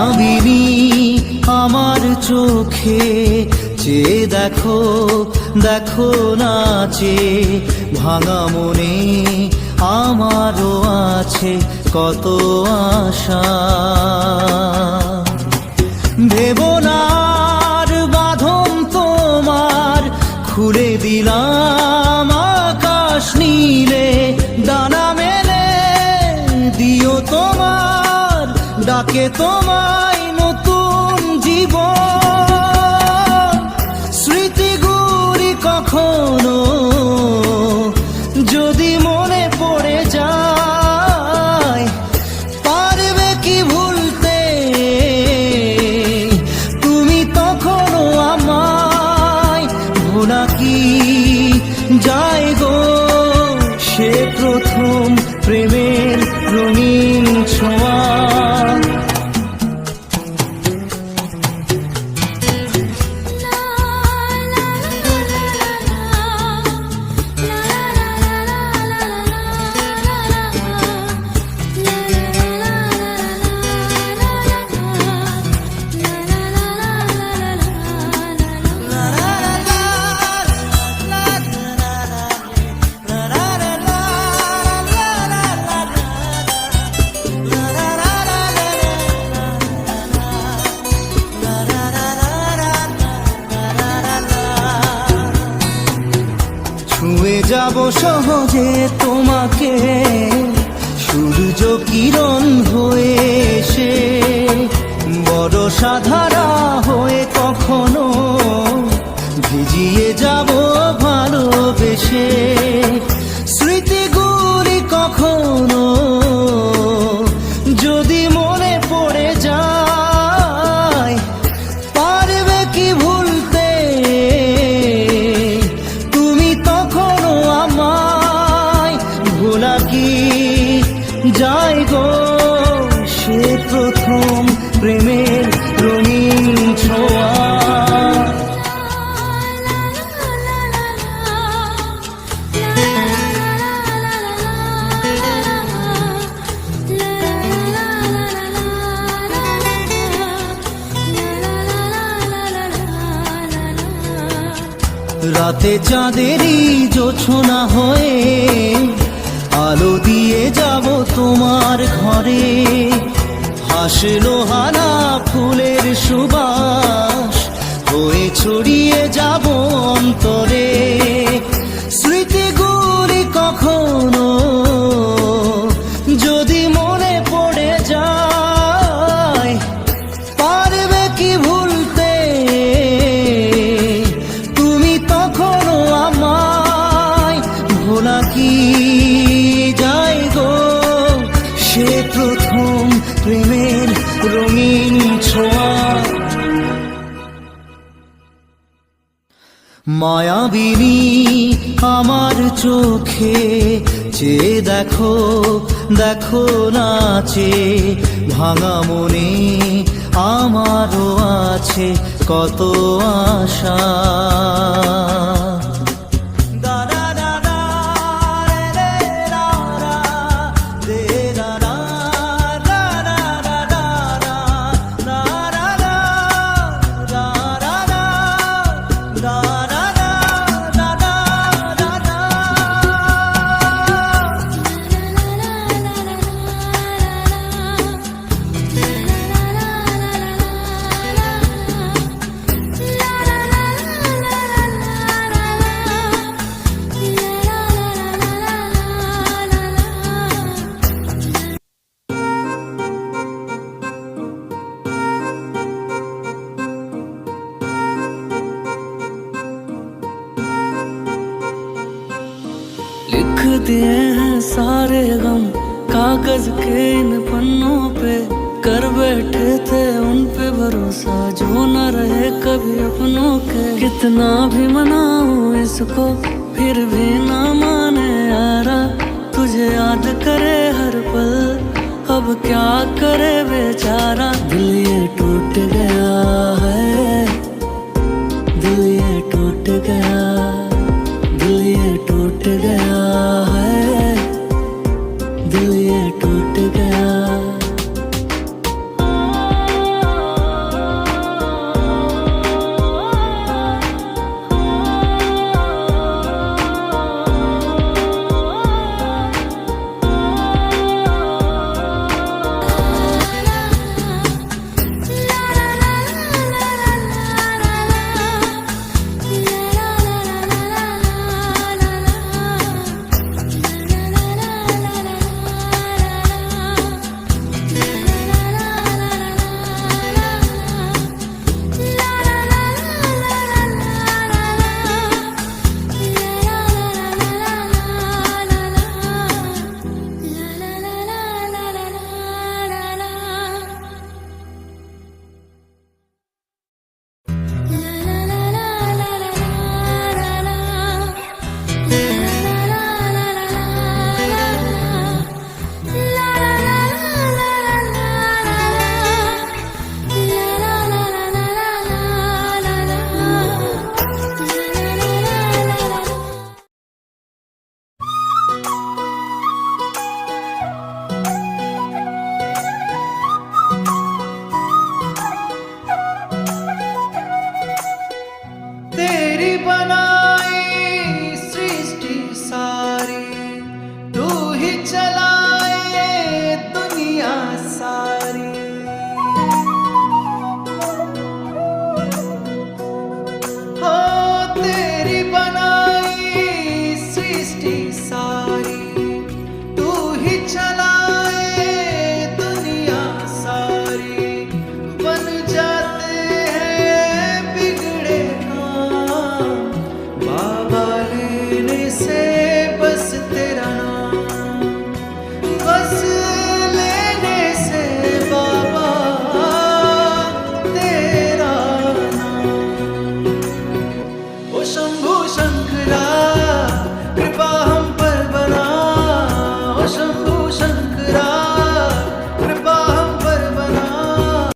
মায়াবিনী আমার চোখে চেয়ে দেখো, দেখো নাচে ভাঙা মনে আমারও আছে কত আশা। ভেবো না আর বাঁধন তোমার, খুলে দিলাম আকাশ নীলে, ডানা মেলে দিও তোমার ডাকে তোমায় নতুন জীবন। স্মৃতিগুলি কখনো যদি মনে পড়ে যায়, পারবে কি ভুলতে তুমি তখনও আমায়? ভোলা কি যায় গো সে প্রথম প্রেমের রঙিন ছোঁয়া। ছুঁয়ে যাব সহজে তোমাকে সূর্য কিরণ হয়ে এসে, বরষা ধারা হয়ে কখনো ভিজিয়ে যাব ভালোবেসে। স্মৃতিগুলি কখনো যদি মনে পড়ে যায়, পারবে কি ভুলতে তুমি তখনও আমায়? ভোলা কি যায় গো সে প্রথম প্রেমের রঙিন ছোঁয়া। রাতে চাঁদেরই জোছনা হয়ে আলো দিয়ে যাব তোমার ঘরে, হাসলো হানা ফুলের সুবাস হয়ে ছড়িয়ে যাব অন্তরে। স্মৃতিগুলি কখনো যদি মনে পড়ে যায়, পারবে কি ভুলতে তুমি তখনও আমায়? ভোলা কি যায় গো সে প্রথম প্রেমের রঙিন ছোঁয়া। মায়াবিনী আমার চোখে চেয়ে দেখো, দেখো নাচে ভাঙা মনে আমারও আছে কত আশা। लिख दिए हैं सारे गम कागज के इन पन्नों पे, कर बैठे थे उन पे भरोसा जो न रहे कभी अपनों के। कितना भी मनाऊं इसको फिर भी ना माने यारा, तुझे याद करे हर पल अब क्या करे बेचारा। दिल ये टूट गया है